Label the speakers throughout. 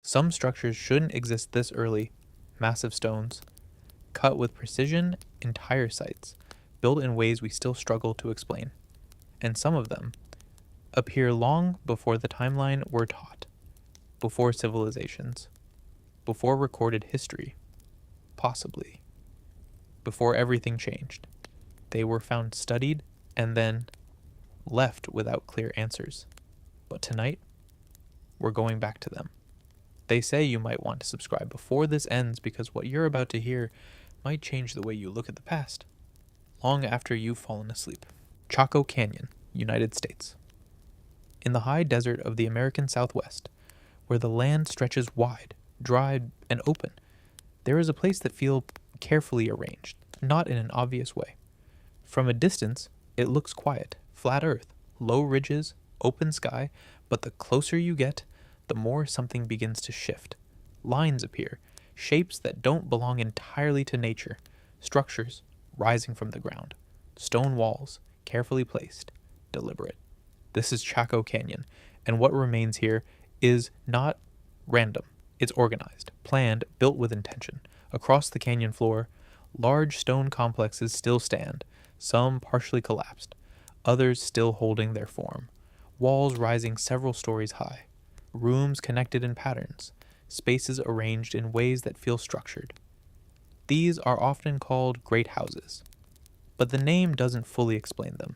Speaker 1: Some structures shouldn't exist this early, massive stones, cut with precision, entire sites, built in ways we still struggle to explain. And some of them appear long before the timeline we're taught, before civilizations, before recorded history, possibly, before everything changed. They were found studied and then left without clear answers. But tonight, we're going back to them. They say you might want to subscribe before this ends because what you're about to hear might change the way you look at the past, long after you've fallen asleep. Chaco Canyon, United States. In the high desert of the American Southwest, where the land stretches wide, dry, and open, there is a place that feels carefully arranged, not in an obvious way. From a distance, it looks quiet, flat earth, low ridges, open sky, but the closer you get, the more something begins to shift. Lines appear, shapes that don't belong entirely to nature, structures rising from the ground, stone walls, carefully placed, deliberate. This is Chaco Canyon, and what remains here is not random. It's organized, planned, built with intention. Across the canyon floor, large stone complexes still stand, some partially collapsed, others still holding their form. Walls rising several stories high, rooms connected in patterns, spaces arranged in ways that feel structured. These are often called great houses, but the name doesn't fully explain them,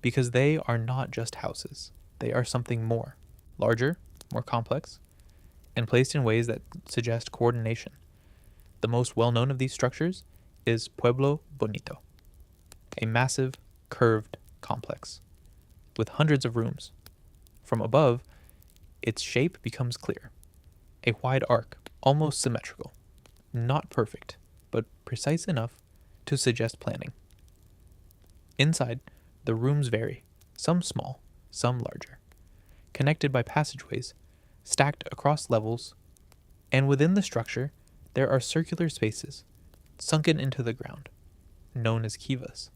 Speaker 1: because they are not just houses. They are something more, larger, more complex, and placed in ways that suggest coordination. The most well-known of these structures is Pueblo Bonito, a massive, curved complex with hundreds of rooms. From above, its shape becomes clear. A wide arc, almost symmetrical. Not perfect, but precise enough to suggest planning. Inside, the rooms vary, some small, some larger, connected by passageways, stacked across levels, and within the structure, there are circular spaces, sunken into the ground, known as kivas.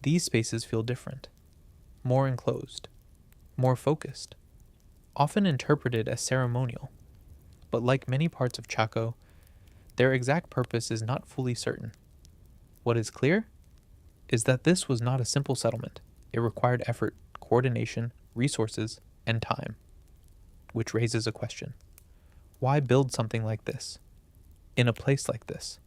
Speaker 1: These spaces feel different, more enclosed, more focused, often interpreted as ceremonial, but like many parts of Chaco, their exact purpose is not fully certain. What is clear is that this was not a simple settlement. It required effort, coordination, resources, and time. Which raises a question. Why build something like this, in a place like this?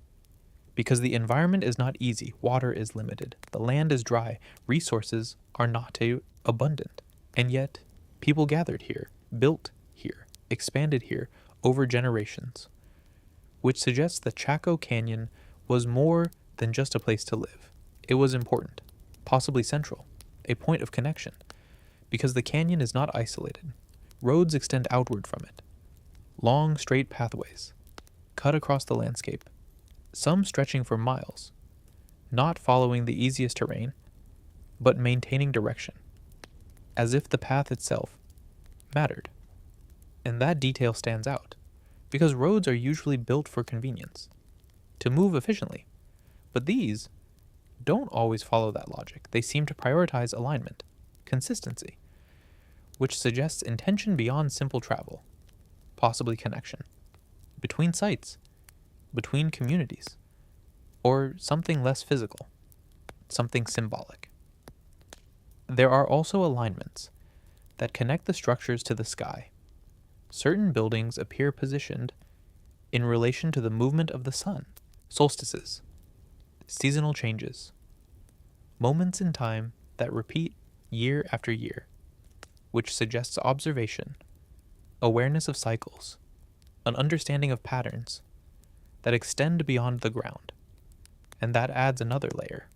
Speaker 1: Because the environment is not easy, water is limited, the land is dry, resources are not abundant, and yet people gathered here, built here, expanded here over generations, which suggests that Chaco Canyon was more than just a place to live. It was important, possibly central, a point of connection, because the canyon is not isolated. Roads extend outward from it, long straight pathways, cut across the landscape, some stretching for miles, not following the easiest terrain, but maintaining direction, as if the path itself mattered. And that detail stands out, because roads are usually built for convenience, to move efficiently, but these don't always follow that logic. They seem to prioritize alignment, consistency, which suggests intention beyond simple travel, possibly connection, between sites, between communities, or something less physical, something symbolic. There are also alignments that connect the structures to the sky. Certain buildings appear positioned in relation to the movement of the sun, solstices, seasonal changes, moments in time that repeat year after year, which suggests observation, awareness of cycles, an understanding of patterns that extend beyond the ground. And that adds another layer,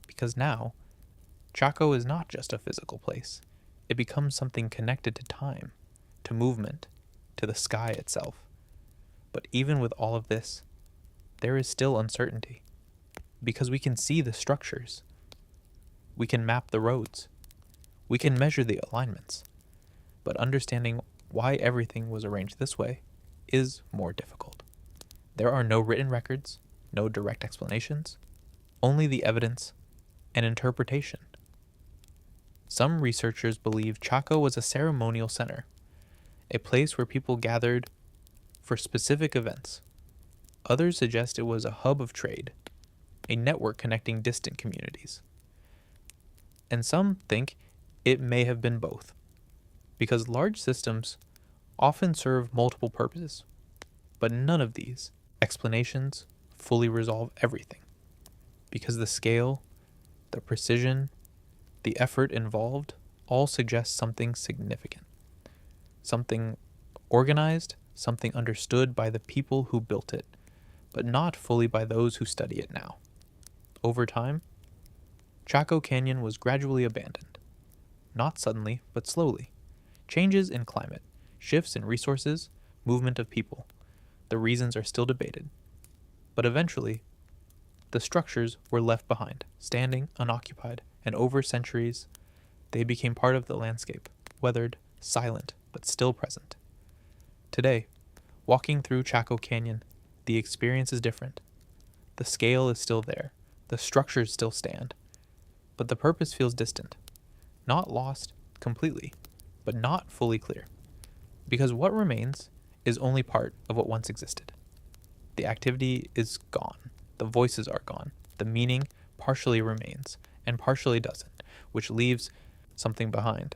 Speaker 1: because now, Chaco is not just a physical place. It becomes something connected to time, to movement, to the sky itself. But even with all of this, there is still uncertainty, because we can see the structures. We can map the roads. We can measure the alignments. But understanding why everything was arranged this way is more difficult. There are no written records, no direct explanations, only the evidence and interpretation. Some researchers believe Chaco was a ceremonial center, a place where people gathered for specific events. Others suggest it was a hub of trade, a network connecting distant communities. And some think it may have been both, because large systems often serve multiple purposes, but none of these explanations fully resolve everything, because the scale, the precision, the effort involved all suggest something significant, something organized, something understood by the people who built it, but not fully by those who study it now. Over time, Chaco Canyon was gradually abandoned. Not suddenly, but slowly. Changes in climate, shifts in resources, movement of people. The reasons are still debated. But eventually, the structures were left behind, standing unoccupied, and over centuries, they became part of the landscape, weathered, silent, but still present. Today, walking through Chaco Canyon, the experience is different. The scale is still there, the structures still stand, but the purpose feels distant. Not lost completely, but not fully clear. Because what remains is only part of what once existed. The activity is gone, the voices are gone, the meaning partially remains, and partially doesn't, which leaves something behind.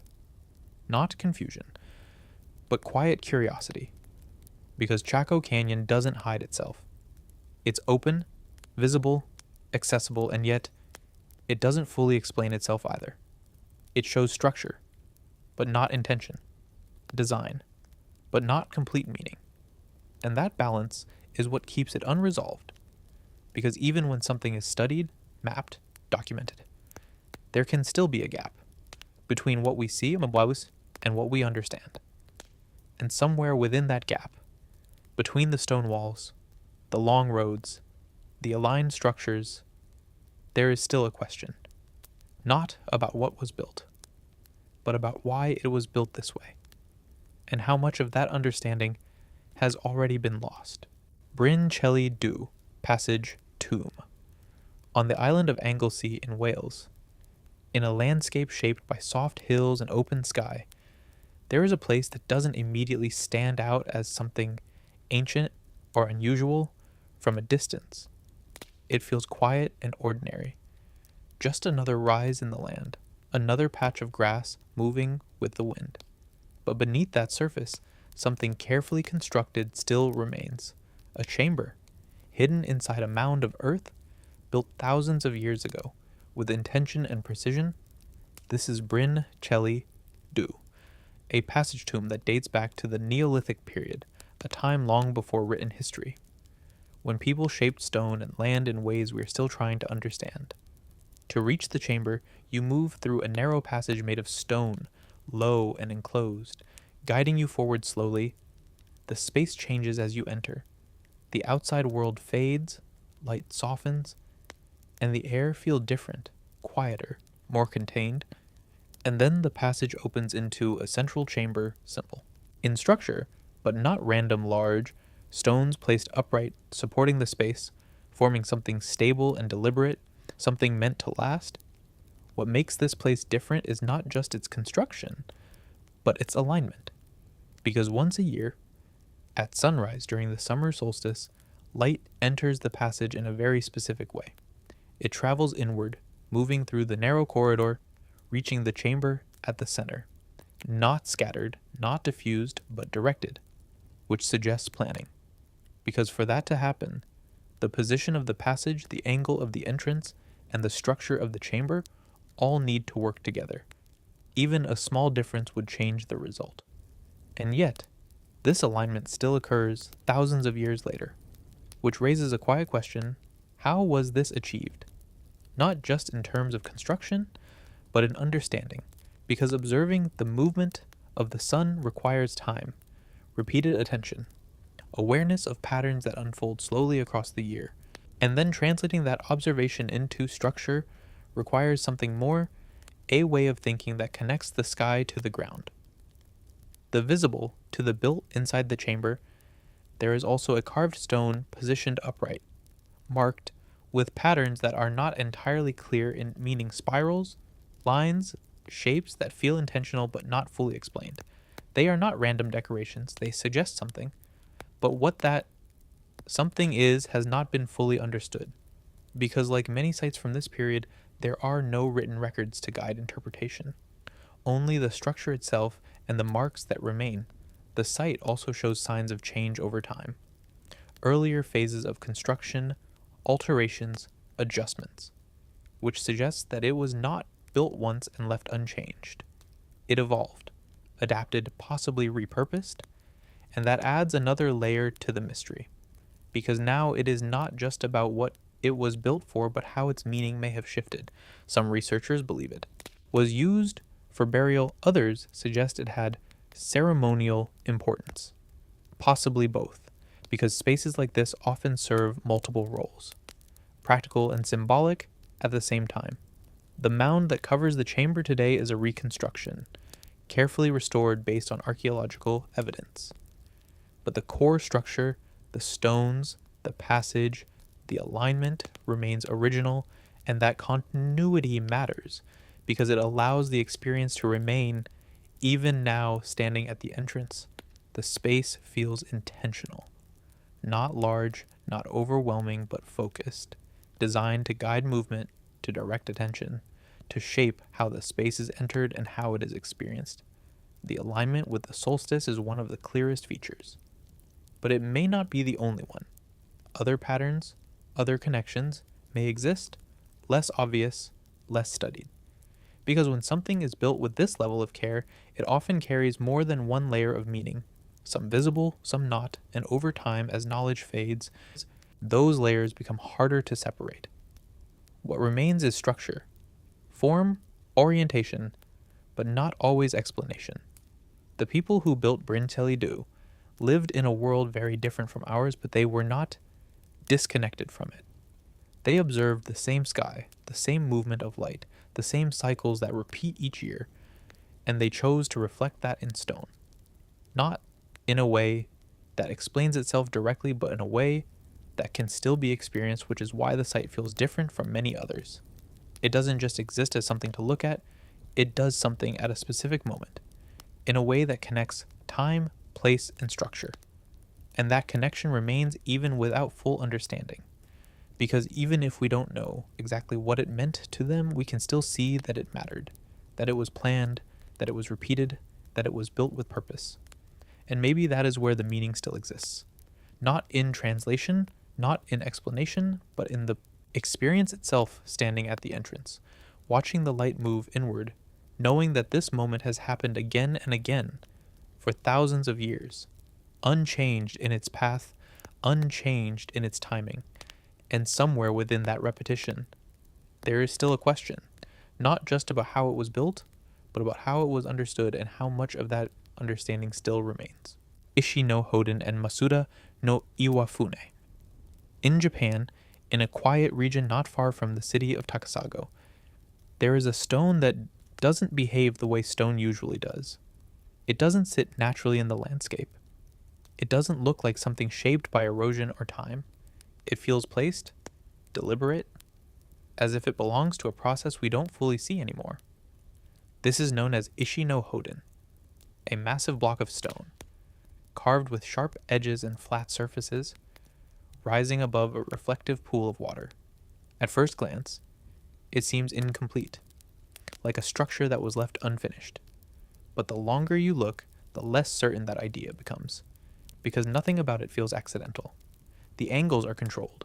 Speaker 1: Not confusion, but quiet curiosity. Because Chaco Canyon doesn't hide itself. It's open, visible, accessible, and yet it doesn't fully explain itself either. It shows structure, but not intention, design, but not complete meaning. And that balance is what keeps it unresolved. Because even when something is studied, mapped, documented, there can still be a gap between what we see and what we understand. And somewhere within that gap, between the stone walls, the long roads, the aligned structures, there is still a question. Not about what was built, but about why it was built this way, and how much of that understanding has already been lost. Bryn Celli Du, Passage Tomb. On the island of Anglesey in Wales, in a landscape shaped by soft hills and open sky, there is a place that doesn't immediately stand out as something ancient or unusual from a distance. It feels quiet and ordinary. Just another rise in the land, another patch of grass moving with the wind. But beneath that surface, something carefully constructed still remains. A chamber, hidden inside a mound of earth, built thousands of years ago, with intention and precision. This is Bryn Celli Du, a passage tomb that dates back to the Neolithic period, a time long before written history, when people shaped stone and land in ways we are still trying to understand. To reach the chamber, you move through a narrow passage made of stone, low and enclosed, guiding you forward slowly. The space changes as you enter. The outside world fades, light softens, and the air feels different, quieter, more contained. And then the passage opens into a central chamber, simple in structure, but not random large, stones placed upright, supporting the space, forming something stable and deliberate, something meant to last. What makes this place different is not just its construction, but its alignment. Because once a year, at sunrise during the summer solstice, light enters the passage in a very specific way. It travels inward, moving through the narrow corridor, reaching the chamber at the center. Not scattered, not diffused, but directed, which suggests planning. Because for that to happen, the position of the passage, the angle of the entrance, and the structure of the chamber all need to work together. Even a small difference would change the result. And yet, this alignment still occurs thousands of years later, which raises a quiet question: how was this achieved? Not just in terms of construction, but in understanding, because observing the movement of the sun requires time, repeated attention, awareness of patterns that unfold slowly across the year, and then translating that observation into structure requires something more, a way of thinking that connects the sky to the ground. The visible to the built inside the chamber, there is also a carved stone positioned upright, marked with patterns that are not entirely clear in meaning spirals, lines, shapes that feel intentional but not fully explained. They are not random decorations, they suggest something, but what that something is has not been fully understood, because like many sites from this period, there are no written records to guide interpretation. Only the structure itself and the marks that remain. The site also shows signs of change over time. Earlier phases of construction, alterations, adjustments, which suggests that it was not built once and left unchanged. It evolved, adapted, possibly repurposed, and that adds another layer to the mystery, because now it is not just about what it was built for, but how its meaning may have shifted. Some researchers believe it was used for burial, others suggest it had ceremonial importance, possibly both, because spaces like this often serve multiple roles, practical and symbolic at the same time. The mound that covers the chamber today is a reconstruction, carefully restored based on archaeological evidence. But the core structure, the stones, the passage, the alignment remains original, and that continuity matters because it allows the experience to remain even now standing at the entrance. The space feels intentional, not large, not overwhelming, but focused, designed to guide movement, to direct attention, to shape how the space is entered and how it is experienced. The alignment with the solstice is one of the clearest features, but it may not be the only one. Other patterns, other connections may exist, less obvious, less studied. Because when something is built with this level of care, it often carries more than one layer of meaning, some visible, some not, and over time, as knowledge fades, those layers become harder to separate. What remains is structure, form, orientation, but not always explanation. The people who built Bryn Celli lived in a world very different from ours, but they were not disconnected from it. They observed the same sky, the same movement of light, the same cycles that repeat each year, and they chose to reflect that in stone. Not in a way that explains itself directly, but in a way that can still be experienced, which is why the site feels different from many others. It doesn't just exist as something to look at, it does something at a specific moment, in a way that connects time, place, and structure. And that connection remains even without full understanding. Because even if we don't know exactly what it meant to them, we can still see that it mattered, that it was planned, that it was repeated, that it was built with purpose. And maybe that is where the meaning still exists. Not in translation, not in explanation, but in the experience itself standing at the entrance, watching the light move inward, knowing that this moment has happened again and again for thousands of years, unchanged in its path, unchanged in its timing. And somewhere within that repetition, there is still a question, not just about how it was built, but about how it was understood and how much of that understanding still remains. Ishi no Hoden and Masuda no Iwafune. In Japan, in a quiet region not far from the city of Takasago, there is a stone that doesn't behave the way stone usually does. It doesn't sit naturally in the landscape. It doesn't look like something shaped by erosion or time. It feels placed, deliberate, as if it belongs to a process we don't fully see anymore. This is known as Ishi no Hoden, a massive block of stone, carved with sharp edges and flat surfaces, rising above a reflective pool of water. At first glance, it seems incomplete, like a structure that was left unfinished. But the longer you look, the less certain that idea becomes, because nothing about it feels accidental. The angles are controlled.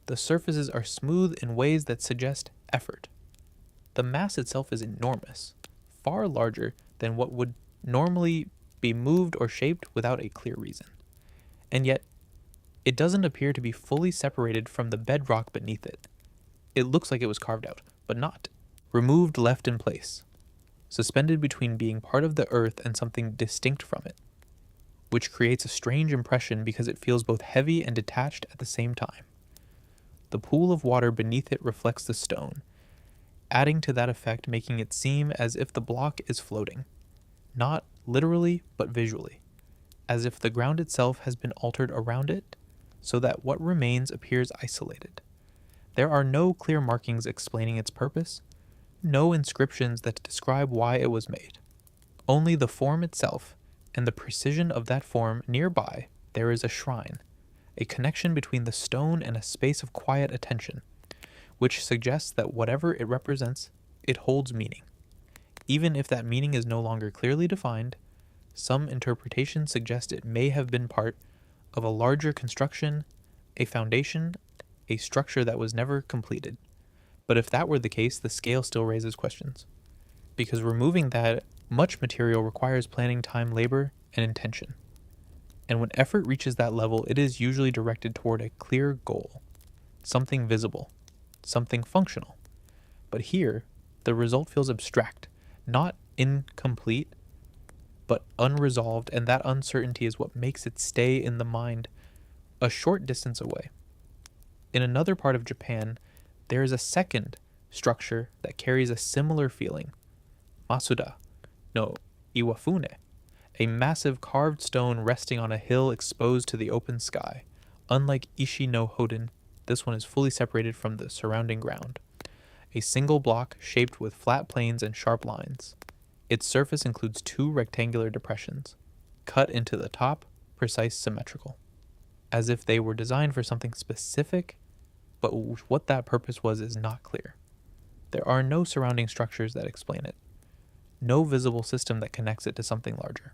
Speaker 1: The surfaces are smooth in ways that suggest effort. The mass itself is enormous, far larger than what would normally be moved or shaped without a clear reason. And yet, it doesn't appear to be fully separated from the bedrock beneath it. It looks like it was carved out, but not. Removed, left in place, suspended between being part of the earth and something distinct from it, which creates a strange impression because it feels both heavy and detached at the same time. The pool of water beneath it reflects the stone, adding to that effect, making it seem as if the block is floating, not literally, but visually, as if the ground itself has been altered around it, so that what remains appears isolated. There are no clear markings explaining its purpose, no inscriptions that describe why it was made. Only the form itself, And the precision of that form nearby, there is a shrine, a connection between the stone and a space of quiet attention, which suggests that whatever it represents, it holds meaning. Even if that meaning is no longer clearly defined, some interpretations suggest it may have been part of a larger construction, a foundation, a structure that was never completed. But if that were the case, the scale still raises questions, because removing that much material requires planning, time, labor, and intention. And when effort reaches that level, it is usually directed toward a clear goal, something visible, something functional. But here, the result feels abstract, not incomplete, but unresolved, and that uncertainty is what makes it stay in the mind a short distance away. In another part of Japan, there is a second structure that carries a similar feeling, Masuda no Iwafune, a massive carved stone resting on a hill exposed to the open sky. Unlike Ishi no Hoden, this one is fully separated from the surrounding ground. A single block shaped with flat planes and sharp lines. Its surface includes two rectangular depressions, cut into the top, precise, symmetrical, as if they were designed for something specific, but what that purpose was is not clear. There are no surrounding structures that explain it, no visible system that connects it to something larger.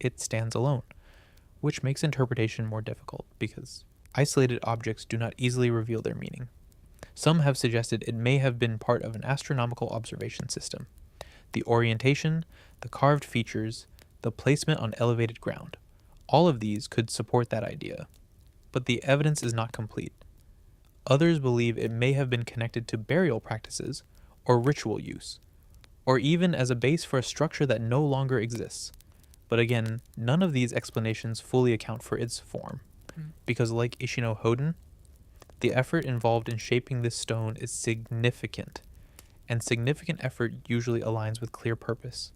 Speaker 1: It stands alone, which makes interpretation more difficult because isolated objects do not easily reveal their meaning. Some have suggested it may have been part of an astronomical observation system. The orientation, the carved features, the placement on elevated ground, all of these could support that idea, but the evidence is not complete. Others believe it may have been connected to burial practices or ritual use, or even as a base for a structure that no longer exists. But again, none of these explanations fully account for its form, because like Ishino Hoden, the effort involved in shaping this stone is significant, and significant effort usually aligns with clear purpose.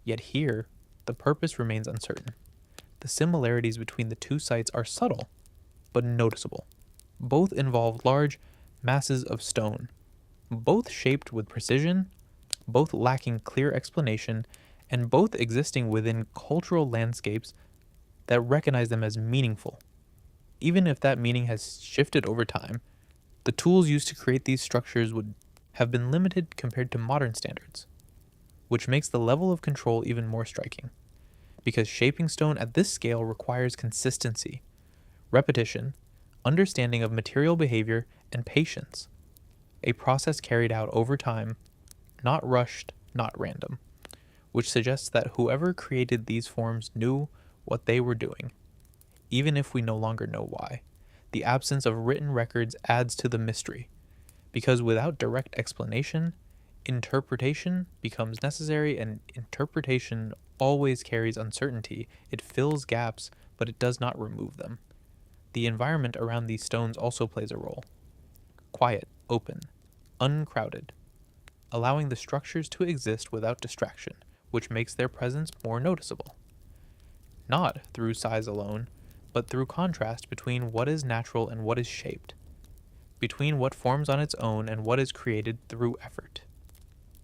Speaker 1: Yet here, the purpose remains uncertain. The similarities between the two sites are subtle, but noticeable. Both involve large masses of stone, both shaped with precision, both lacking clear explanation, and both existing within cultural landscapes that recognize them as meaningful. Even if that meaning has shifted over time, the tools used to create these structures would have been limited compared to modern standards, which makes the level of control even more striking, because shaping stone at this scale requires consistency, repetition, understanding of material behavior, and patience, a process carried out over time, not rushed, not random, which suggests that whoever created these forms knew what they were doing, even if we no longer know why. The absence of written records adds to the mystery, because without direct explanation, interpretation becomes necessary, and interpretation always carries uncertainty. It fills gaps, but it does not remove them. The environment around these stones also plays a role. Quiet, open, uncrowded, allowing the structures to exist without distraction, which makes their presence more noticeable. Not through size alone, but through contrast between what is natural and what is shaped, between what forms on its own and what is created through effort.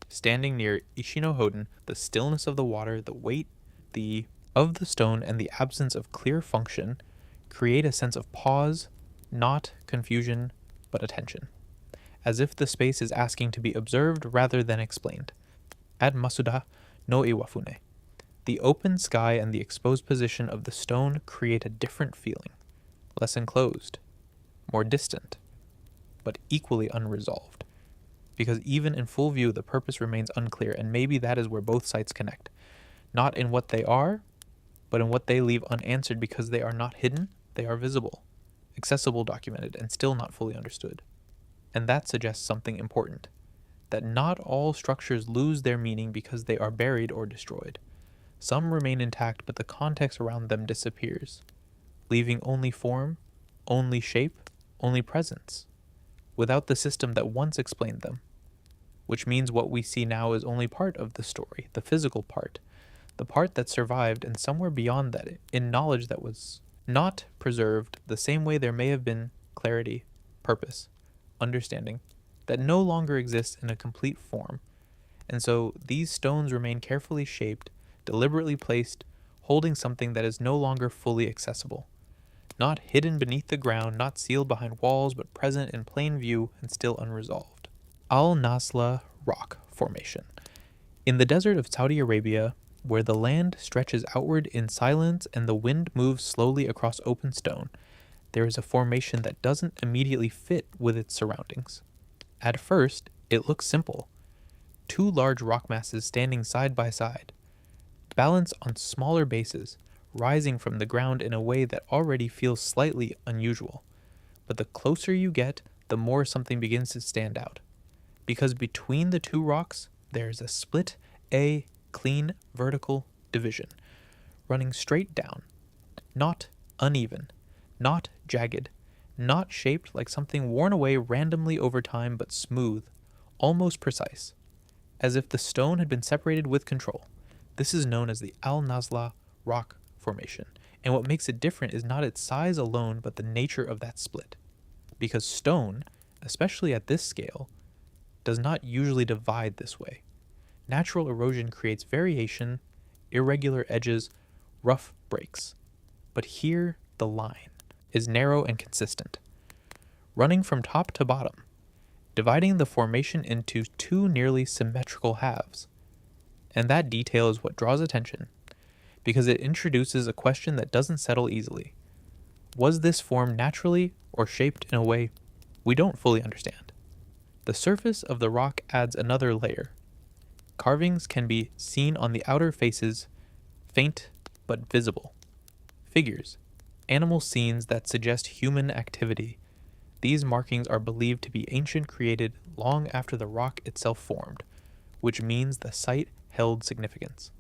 Speaker 1: Standing near Ishino Hoden, the stillness of the water, the weight of the stone, and the absence of clear function create a sense of pause, not confusion, but attention, as if the space is asking to be observed rather than explained. At Masuda no Iwafune, the open sky and the exposed position of the stone create a different feeling, less enclosed, more distant, but equally unresolved, because even in full view the purpose remains unclear, and maybe that is where both sites connect, not in what they are, but in what they leave unanswered, because they are not hidden, they are visible, accessible, documented, and still not fully understood. And that suggests something important, that not all structures lose their meaning because they are buried or destroyed. Some remain intact, but the context around them disappears, leaving only form, only shape, only presence, without the system that once explained them. Which means what we see now is only part of the story, the physical part, the part that survived, and somewhere beyond that, in knowledge that was not preserved, the same way there may have been clarity, purpose, understanding, that no longer exists in a complete form. And so these stones remain carefully shaped, deliberately placed, holding something that is no longer fully accessible. Not hidden beneath the ground, not sealed behind walls, but present in plain view and still unresolved. Al-Nasla Rock Formation. In the desert of Saudi Arabia, where the land stretches outward in silence and the wind moves slowly across open stone, there is a formation that doesn't immediately fit with its surroundings. At first, it looks simple. Two large rock masses standing side by side, balanced on smaller bases, rising from the ground in a way that already feels slightly unusual. But the closer you get, the more something begins to stand out. Because between the two rocks, there is a split, a clean vertical division, running straight down, not uneven, not jagged, not shaped like something worn away randomly over time, but smooth, almost precise, as if the stone had been separated with control. This is known as the Al-Nasla Rock Formation, and what makes it different is not its size alone, but the nature of that split. Because stone, especially at this scale, does not usually divide this way. Natural erosion creates variation, irregular edges, rough breaks. But here, the line is narrow and consistent, running from top to bottom, dividing the formation into two nearly symmetrical halves. And that detail is what draws attention, because it introduces a question that doesn't settle easily. Was this formed naturally or shaped in a way we don't fully understand? The surface of the rock adds another layer. Carvings can be seen on the outer faces, faint but visible. Figures, animal scenes that suggest human activity. These markings are believed to be ancient, created long after the rock itself formed, which means the site held significance.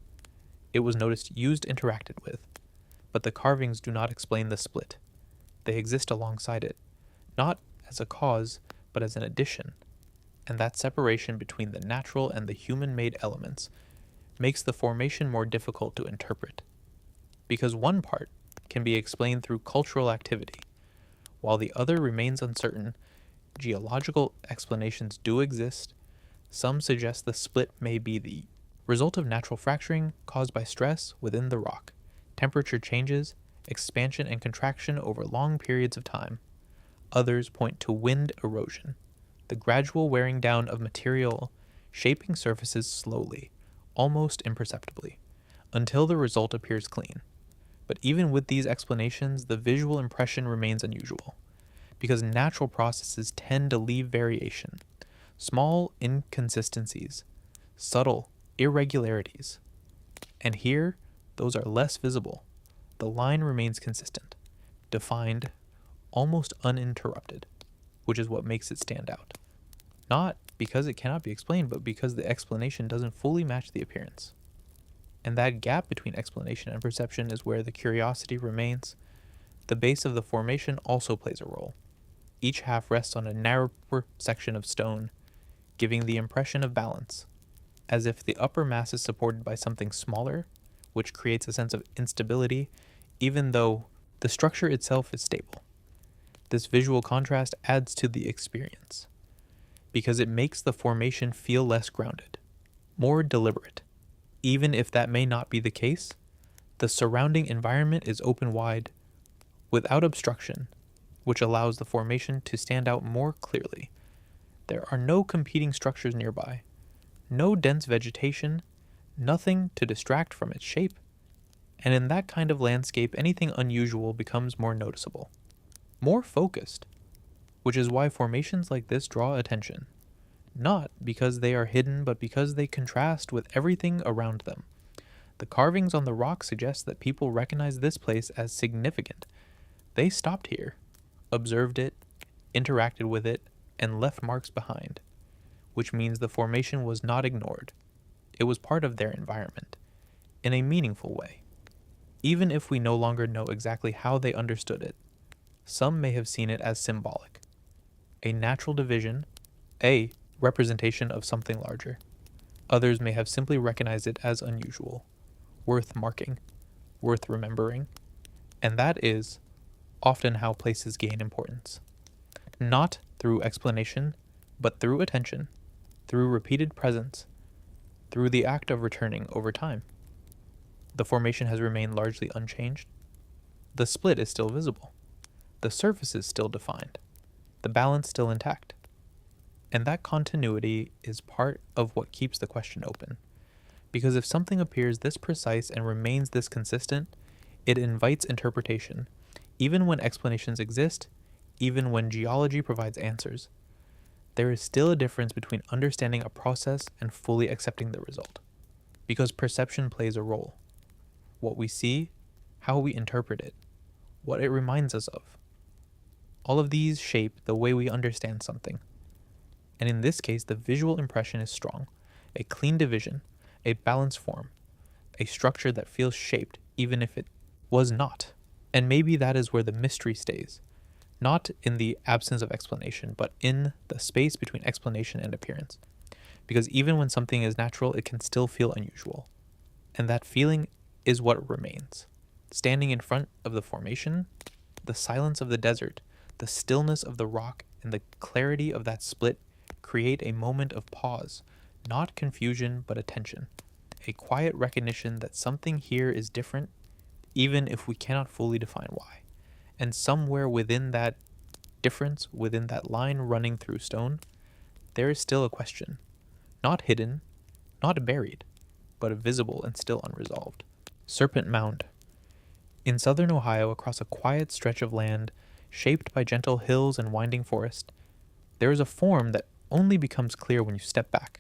Speaker 1: It was noticed, used, interacted with. But the carvings do not explain the split. They exist alongside it, not as a cause, but as an addition. And that separation between the natural and the human-made elements makes the formation more difficult to interpret. Because one part can be explained through cultural activity, while the other remains uncertain. Geological explanations do exist. Some suggest the split may be the result of natural fracturing caused by stress within the rock, temperature changes, expansion and contraction over long periods of time. Others point to wind erosion, the gradual wearing down of material, shaping surfaces slowly, almost imperceptibly, until the result appears clean. But even with these explanations, the visual impression remains unusual, because natural processes tend to leave variation, small inconsistencies, subtle irregularities. And here, those are less visible. The line remains consistent, defined, almost uninterrupted, which is what makes it stand out. Not because it cannot be explained, but because the explanation doesn't fully match the appearance. And that gap between explanation and perception is where the curiosity remains. The base of the formation also plays a role. Each half rests on a narrower section of stone, giving the impression of balance, as if the upper mass is supported by something smaller, which creates a sense of instability, even though the structure itself is stable. This visual contrast adds to the experience, because it makes the formation feel less grounded, more deliberate. Even if that may not be the case, the surrounding environment is open wide, without obstruction, which allows the formation to stand out more clearly. There are no competing structures nearby, no dense vegetation, nothing to distract from its shape, and in that kind of landscape, anything unusual becomes more noticeable, more focused, which is why formations like this draw attention, not because they are hidden, but because they contrast with everything around them. The carvings on the rock suggest that people recognize this place as significant. They stopped here, observed it, interacted with it, and left marks behind, which means the formation was not ignored. It was part of their environment, in a meaningful way. Even if we no longer know exactly how they understood it, some may have seen it as symbolic, a natural division, a representation of something larger. Others may have simply recognized it as unusual, worth marking, worth remembering, and that is often how places gain importance. Not through explanation, but through attention, through repeated presence, through the act of returning over time. The formation has remained largely unchanged. The split is still visible. The surface is still defined. The balance still intact. And that continuity is part of what keeps the question open. Because if something appears this precise and remains this consistent, it invites interpretation, even when explanations exist, even when geology provides answers. There is still a difference between understanding a process and fully accepting the result. Because perception plays a role. What we see, how we interpret it, what it reminds us of. All of these shape the way we understand something. And in this case, the visual impression is strong, a clean division, a balanced form, a structure that feels shaped even if it was not. And maybe that is where the mystery stays, not in the absence of explanation, but in the space between explanation and appearance. Because even when something is natural, it can still feel unusual. And that feeling is what remains. Standing in front of the formation, the silence of the desert, the stillness of the rock, and the clarity of that split create a moment of pause, not confusion, but attention. A quiet recognition that something here is different, even if we cannot fully define why. And somewhere within that difference, within that line running through stone, there is still a question. Not hidden, not buried, but visible and still unresolved. Serpent Mound. In southern Ohio, across a quiet stretch of land, shaped by gentle hills and winding forest, there is a form that only becomes clear when you step back.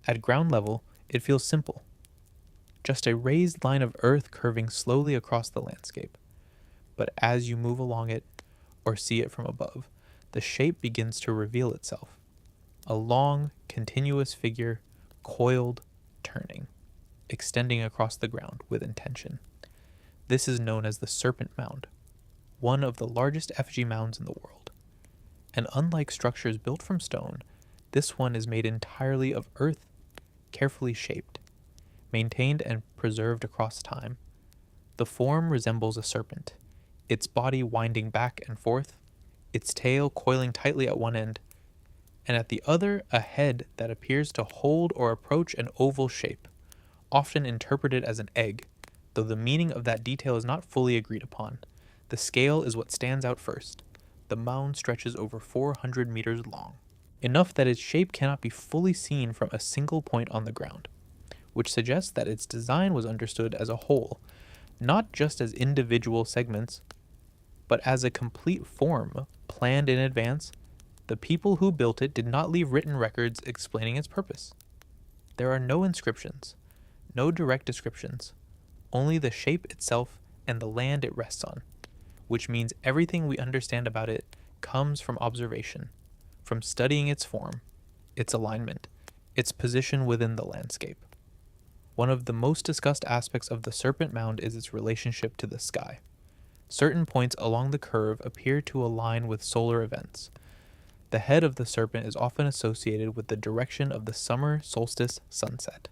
Speaker 1: At ground level, it feels simple. Just a raised line of earth curving slowly across the landscape. But as you move along it, or see it from above, the shape begins to reveal itself. A long, continuous figure, coiled, turning, extending across the ground with intention. This is known as the Serpent Mound, one of the largest effigy mounds in the world. And unlike structures built from stone, this one is made entirely of earth, carefully shaped, maintained and preserved across time. The form resembles a serpent, its body winding back and forth, its tail coiling tightly at one end, and at the other a head that appears to hold or approach an oval shape, often interpreted as an egg, though the meaning of that detail is not fully agreed upon. The scale is what stands out first. The mound stretches over 400 meters long, enough that its shape cannot be fully seen from a single point on the ground, which suggests that its design was understood as a whole, not just as individual segments, but as a complete form planned in advance. The people who built it did not leave written records explaining its purpose. There are no inscriptions, no direct descriptions, only the shape itself and the land it rests on, which means everything we understand about it comes from observation, from studying its form, its alignment, its position within the landscape. One of the most discussed aspects of the Serpent Mound is its relationship to the sky. Certain points along the curve appear to align with solar events. The head of the serpent is often associated with the direction of the summer solstice sunset,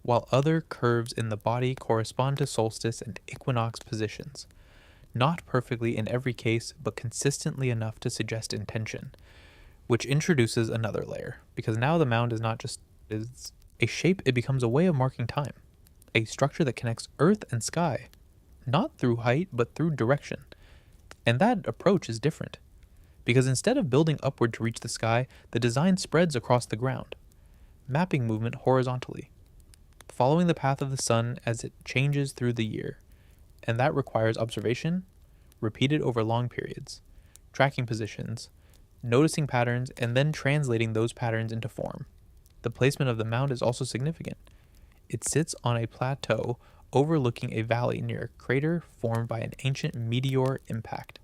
Speaker 1: while other curves in the body correspond to solstice and equinox positions, not perfectly in every case, but consistently enough to suggest intention, which introduces another layer, because now the mound is not just is a shape, it becomes a way of marking time, a structure that connects earth and sky, not through height, but through direction. And that approach is different, because instead of building upward to reach the sky, the design spreads across the ground, mapping movement horizontally, following the path of the sun as it changes through the year. And that requires observation, repeated over long periods, tracking positions, noticing patterns, and then translating those patterns into form. The placement of the mound is also significant. It sits on a plateau overlooking a valley near a crater formed by an ancient meteor impact.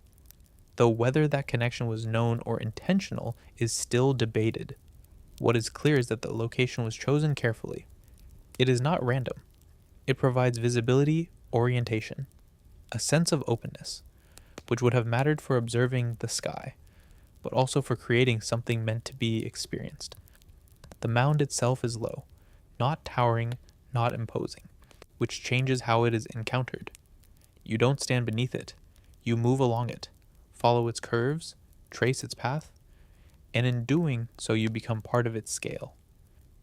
Speaker 1: Though whether that connection was known or intentional is still debated. What is clear is that the location was chosen carefully. It is not random. It provides visibility, orientation, a sense of openness, which would have mattered for observing the sky, but also for creating something meant to be experienced. The mound itself is low, not towering, not imposing, which changes how it is encountered. You don't stand beneath it. You move along it, follow its curves, trace its path, and in doing so you become part of its scale,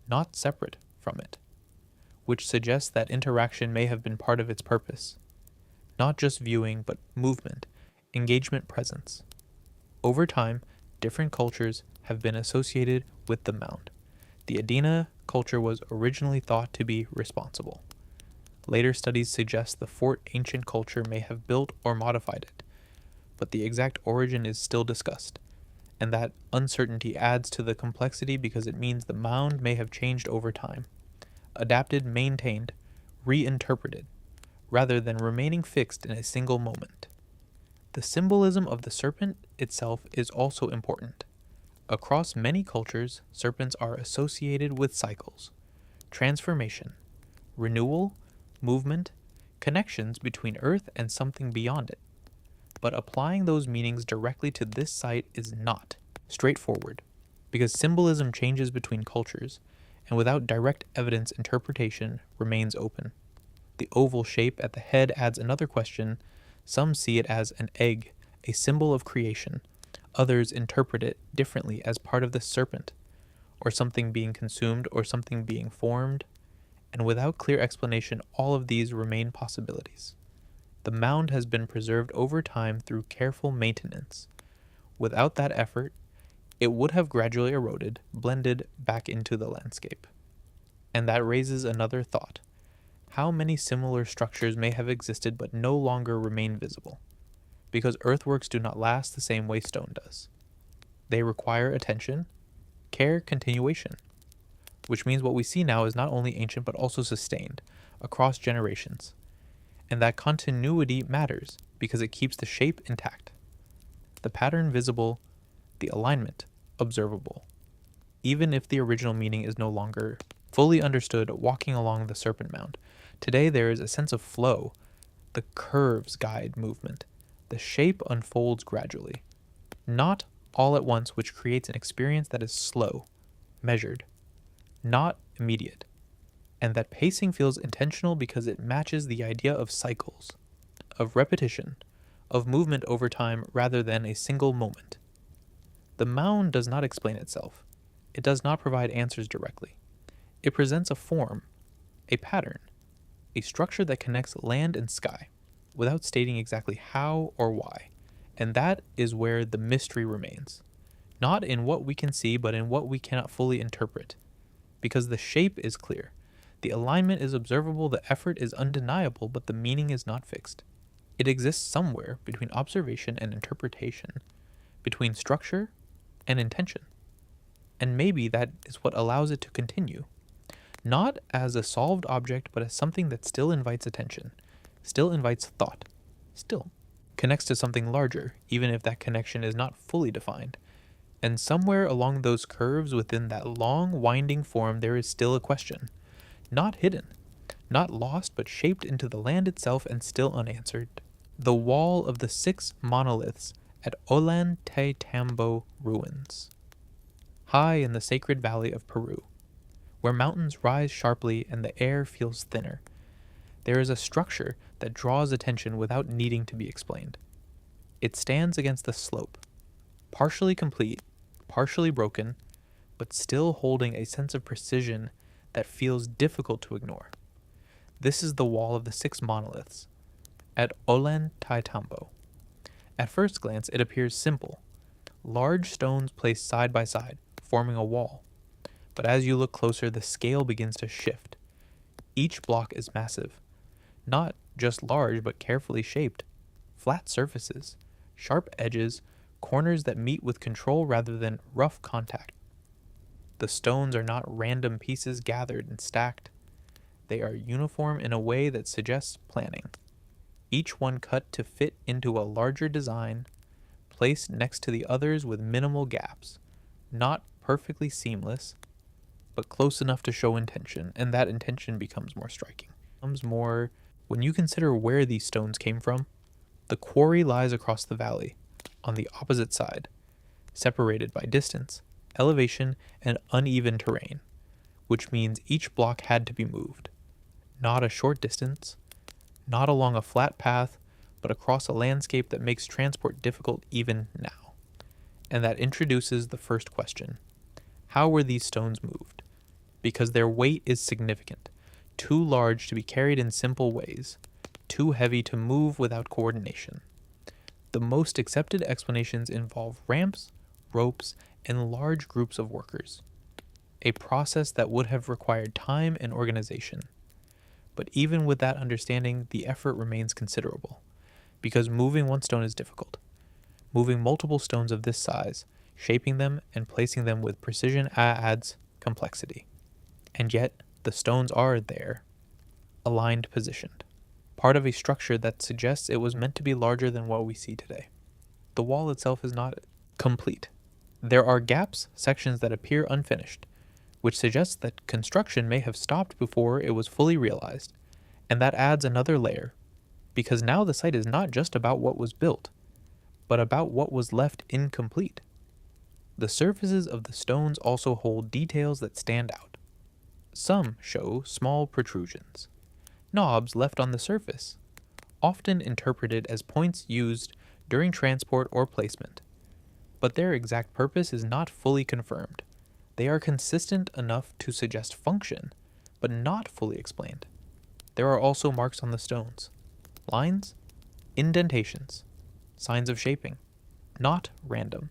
Speaker 1: not separate from it. which suggests that interaction may have been part of its purpose. Not just viewing, but movement, engagement, presence. Over time, different cultures have been associated with the mound. The Adena culture was originally thought to be responsible. Later studies suggest the fort ancient culture may have built or modified it, but the exact origin is still discussed, and that uncertainty adds to the complexity because it means the mound may have changed over time, adapted, maintained, reinterpreted, rather than remaining fixed in a single moment. The symbolism of the serpent itself is also important. Across many cultures, serpents are associated with cycles, transformation, renewal, movement, connections between Earth and something beyond it. But applying those meanings directly to this site is not straightforward, because symbolism changes between cultures, and without direct evidence, interpretation remains open. The oval shape at the head adds another question. Some see it as an egg, a symbol of creation. Others interpret it differently as part of the serpent, or something being consumed, or something being formed. And without clear explanation, all of these remain possibilities. The mound has been preserved over time through careful maintenance. Without that effort, it would have gradually eroded, blended back into the landscape. And that raises another thought. How many similar structures may have existed but no longer remain visible? Because earthworks do not last the same way stone does. They require attention, care, continuation, which means what we see now is not only ancient but also sustained across generations. And that continuity matters because it keeps the shape intact, the pattern visible, the alignment observable, even if the original meaning is no longer fully understood walking along the serpent mound. Today there is a sense of flow. The curves guide movement. The shape unfolds gradually, not all at once, which creates an experience that is slow, measured, not immediate. And that pacing feels intentional because it matches the idea of cycles, of repetition, of movement over time rather than a single moment. The mound does not explain itself. It does not provide answers directly. It presents a form, a pattern, a structure that connects land and sky, without stating exactly how or why. And that is where the mystery remains. Not in what we can see, but in what we cannot fully interpret. Because the shape is clear, the alignment is observable, the effort is undeniable, but the meaning is not fixed. It exists somewhere between observation and interpretation, between structure and intention. And maybe that is what allows it to continue. Not as a solved object, but as something that still invites attention, still invites thought, still connects to something larger, even if that connection is not fully defined. And somewhere along those curves within that long, winding form, there is still a question. Not hidden, not lost, but shaped into the land itself and still unanswered. The wall of the 6 monoliths at Ollantaytambo ruins, high in the sacred valley of Peru, where mountains rise sharply and the air feels thinner. There is a structure that draws attention without needing to be explained. It stands against the slope, partially complete, partially broken, but still holding a sense of precision that feels difficult to ignore. This is the wall of the 6 monoliths at Ollantaytambo. At first glance, it appears simple. Large stones placed side by side, forming a wall. But as you look closer, the scale begins to shift. Each block is massive. Not just large, but carefully shaped. Flat surfaces, sharp edges, corners that meet with control rather than rough contact. The stones are not random pieces gathered and stacked. They are uniform in a way that suggests planning. Each one cut to fit into a larger design, placed next to the others with minimal gaps. Not perfectly seamless, but close enough to show intention, and that intention becomes more striking. When you consider where these stones came from, the quarry lies across the valley, on the opposite side, separated by distance, elevation, and uneven terrain, which means each block had to be moved. Not a short distance, not along a flat path, but across a landscape that makes transport difficult even now. And that introduces the first question. How were these stones moved? Because their weight is significant. too large to be carried in simple ways, too heavy to move without coordination. The most accepted explanations involve ramps, ropes, and large groups of workers, a process that would have required time and organization. But even with that understanding, the effort remains considerable, because moving one stone is difficult. Moving multiple stones of this size, shaping them and placing them with precision adds complexity. And yet, the stones are there, aligned, positioned, part of a structure that suggests it was meant to be larger than what we see today. The wall itself is not complete. There are gaps, sections that appear unfinished, which suggests that construction may have stopped before it was fully realized, and that adds another layer, because now the site is not just about what was built, but about what was left incomplete. The surfaces of the stones also hold details that stand out. Some show small protrusions, knobs left on the surface, often interpreted as points used during transport or placement, but their exact purpose is not fully confirmed. They are consistent enough to suggest function, but not fully explained. There are also marks on the stones, lines, indentations, signs of shaping, not random,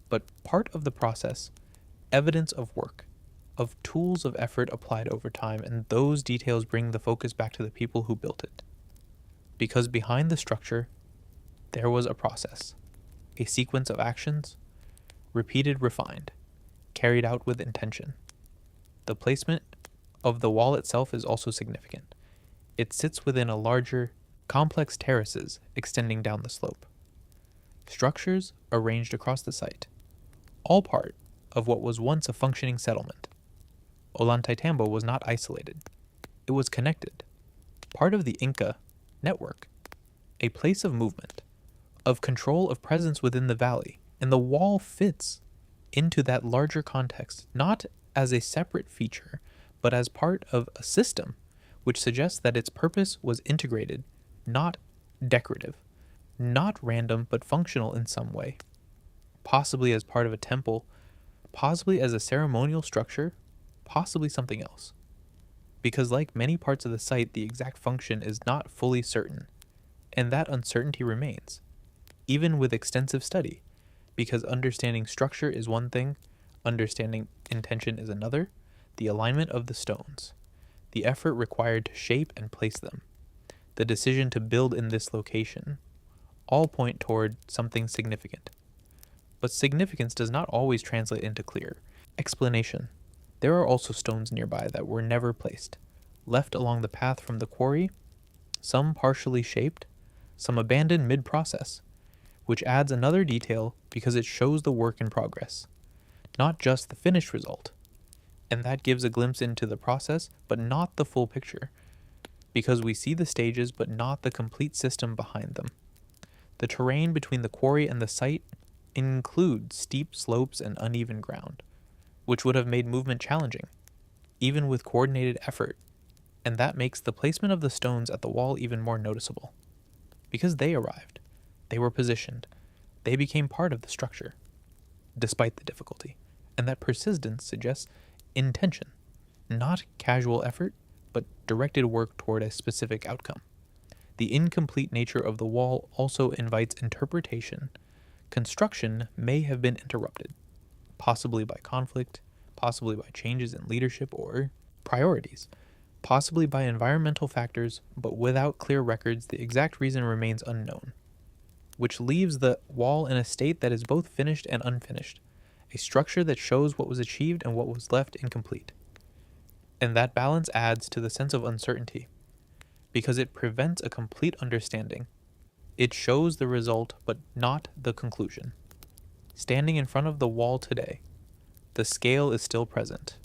Speaker 1: but part of the process, evidence of work, of tools of effort applied over time, and those details bring the focus back to the people who built it. Because behind the structure, there was a process, a sequence of actions, repeated, refined, carried out with intention. The placement of the wall itself is also significant. It sits within a larger, complex terraces extending down the slope. Structures arranged across the site, all part of what was once a functioning settlement. Ollantaytambo was not isolated. It was connected, part of the Inca network, a place of movement, of control of presence within the valley, and the wall fits into that larger context, not as a separate feature, but as part of a system, which suggests that its purpose was integrated, not decorative, not random, but functional in some way, possibly as part of a temple, possibly as a ceremonial structure, possibly something else. Because like many parts of the site, the exact function is not fully certain, and that uncertainty remains, even with extensive study, because understanding structure is one thing, understanding intention is another, the alignment of the stones, the effort required to shape and place them, the decision to build in this location, all point toward something significant. But significance does not always translate into clear explanation. There are also stones nearby that were never placed, left along the path from the quarry, some partially shaped, some abandoned mid-process, which adds another detail because it shows the work in progress, not just the finished result. And that gives a glimpse into the process, but not the full picture, because we see the stages but not the complete system behind them. The terrain between the quarry and the site includes steep slopes and uneven ground, which would have made movement challenging, even with coordinated effort, and that makes the placement of the stones at the wall even more noticeable. Because they arrived, they were positioned, they became part of the structure, despite the difficulty, and that persistence suggests intention, not casual effort, but directed work toward a specific outcome. The incomplete nature of the wall also invites interpretation. Construction may have been interrupted, possibly by conflict, possibly by changes in leadership or priorities, possibly by environmental factors, but without clear records, the exact reason remains unknown, which leaves the wall in a state that is both finished and unfinished, a structure that shows what was achieved and what was left incomplete. And that balance adds to the sense of uncertainty, because it prevents a complete understanding. It shows the result, but not the conclusion. Standing in front of the wall today, the scale is still present.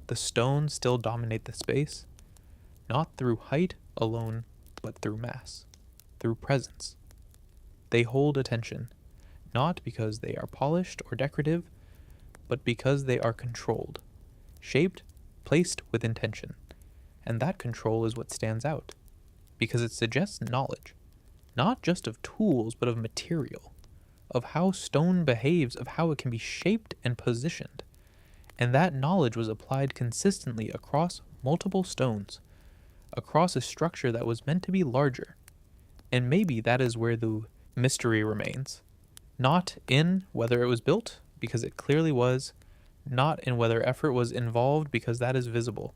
Speaker 1: The stones still dominate the space, not through height alone, but through mass, through presence. They hold attention, not because they are polished or decorative, but because they are controlled, shaped, placed with intention. And that control is what stands out, because it suggests knowledge, not just of tools, but of material, of how stone behaves, of how it can be shaped and positioned. And that knowledge was applied consistently across multiple stones, across a structure that was meant to be larger. And maybe that is where the mystery remains. Not in whether it was built, because it clearly was, not in whether effort was involved, because that is visible,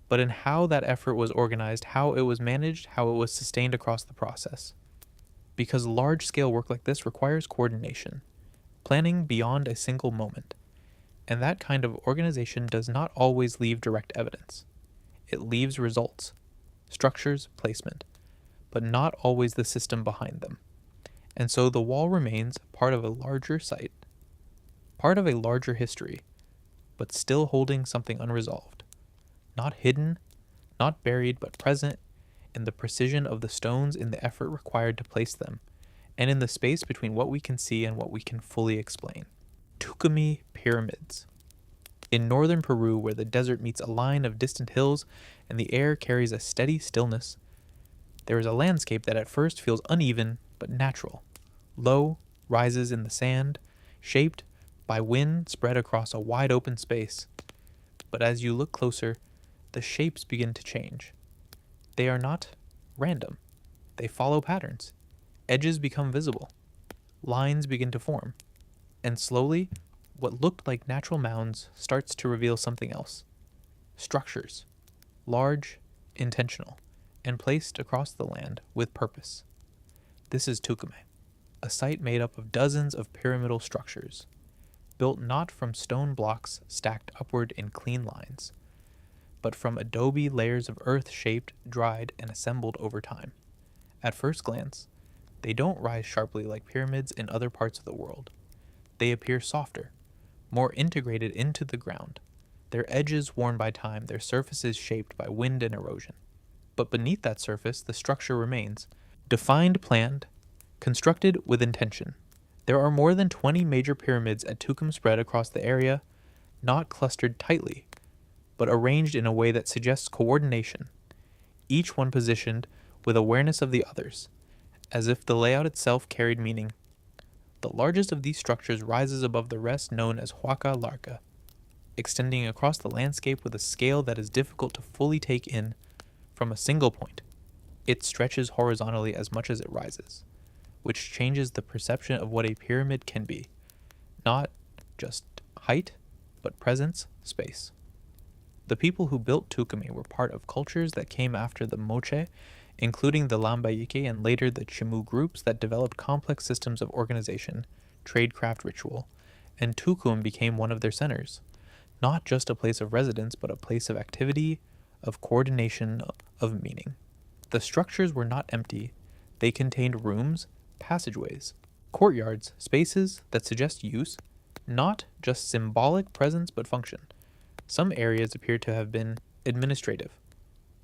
Speaker 1: but in how that effort was organized, how it was managed, how it was sustained across the process. Because large-scale work like this requires coordination, planning beyond a single moment, and that kind of organization does not always leave direct evidence. It leaves results, structures, placement, but not always the system behind them. And so the wall remains part of a larger site, part of a larger history, but still holding something unresolved. Not hidden, not buried, but present in the precision of the stones, in the effort required to place them, and in the space between what we can see and what we can fully explain. Tucumí Pyramids. In northern Peru, where the desert meets a line of distant hills and the air carries a steady stillness, there is a landscape that at first feels uneven but natural. Low, rises in the sand, shaped by wind spread across a wide open space. But as you look closer, the shapes begin to change. They are not random. They follow patterns. Edges become visible. Lines begin to form. And slowly, what looked like natural mounds starts to reveal something else. Structures. Large, intentional, and placed across the land with purpose. This is Tucumé, a site made up of dozens of pyramidal structures, built not from stone blocks stacked upward in clean lines, but from adobe layers of earth shaped, dried, and assembled over time. At first glance, they don't rise sharply like pyramids in other parts of the world. They appear softer, more integrated into the ground, their edges worn by time, their surfaces shaped by wind and erosion. But beneath that surface, the structure remains, defined, planned, constructed with intention. There are more than 20 major pyramids at Tucum spread across the area, not clustered tightly, but arranged in a way that suggests coordination, each one positioned with awareness of the others, as if the layout itself carried meaning. The largest of these structures rises above the rest, known as Huaca Larga, extending across the landscape with a scale that is difficult to fully take in from a single point. It stretches horizontally as much as it rises, which changes the perception of what a pyramid can be. Not just height, but presence, space. The people who built Tucumí were part of cultures that came after the Moche, including the Lambayeque and later the Chimu groups that developed complex systems of organization, tradecraft ritual, and Tucum became one of their centers. Not just a place of residence, but a place of activity, of coordination, of meaning. The structures were not empty. They contained rooms, passageways, courtyards, spaces that suggest use, not just symbolic presence but function. Some areas appear to have been administrative,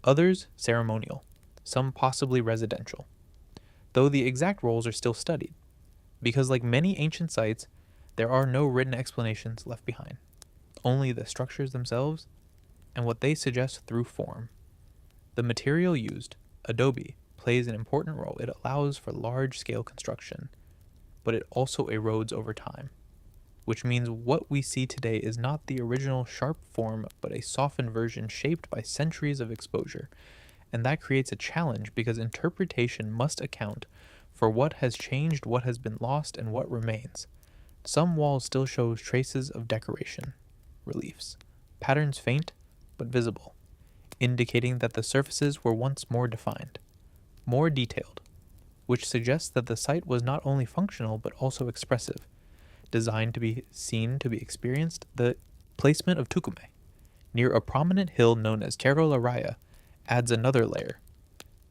Speaker 1: others ceremonial, some possibly residential, though the exact roles are still studied, because like many ancient sites, there are no written explanations left behind, only the structures themselves and what they suggest through form. The material used, adobe, plays an important role. It allows for large-scale construction, but it also erodes over time, which means what we see today is not the original sharp form, but a softened version shaped by centuries of exposure. And that creates a challenge because interpretation must account for what has changed, what has been lost, and what remains. Some walls still show traces of decoration, reliefs, patterns faint but visible, indicating that the surfaces were once more defined, more detailed, which suggests that the site was not only functional but also expressive, designed to be seen, to be experienced. The placement of Tucumé, near a prominent hill known as Cerro La Raya, adds another layer.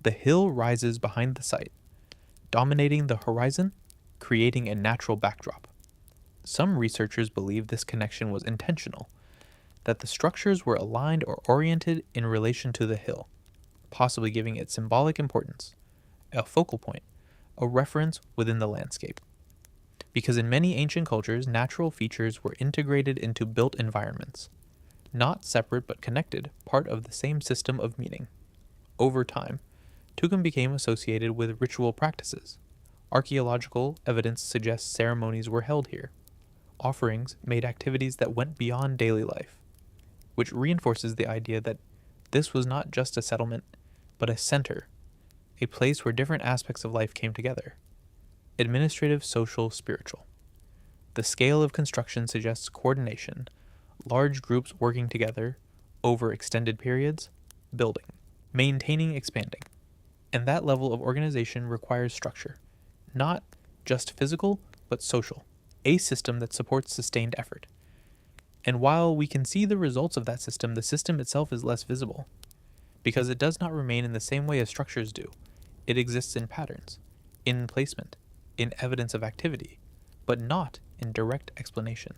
Speaker 1: The hill rises behind the site, dominating the horizon, creating a natural backdrop. Some researchers believe this connection was intentional, that the structures were aligned or oriented in relation to the hill, possibly giving it symbolic importance, a focal point, a reference within the landscape. Because in many ancient cultures, natural features were integrated into built environments, not separate but connected, part of the same system of meaning. Over time, Tucum became associated with ritual practices. Archaeological evidence suggests ceremonies were held here. Offerings made activities that went beyond daily life, which reinforces the idea that this was not just a settlement, but a center, a place where different aspects of life came together: administrative, social, spiritual. The scale of construction suggests coordination, large groups working together over extended periods, building, maintaining, expanding. And that level of organization requires structure, not just physical, but social, a system that supports sustained effort. And while we can see the results of that system, the system itself is less visible, because it does not remain in the same way as structures do. It exists in patterns, in placement, in evidence of activity, but not in direct explanation.